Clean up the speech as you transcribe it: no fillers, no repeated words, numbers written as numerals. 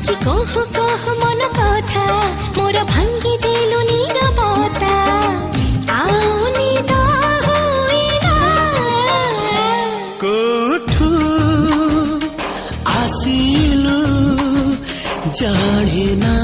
আজি কহ কহ মন কথা মোর ভাঙ্গি দেলু নীরবতা আউনি তো হইনা কোঠু আসিলু জানে না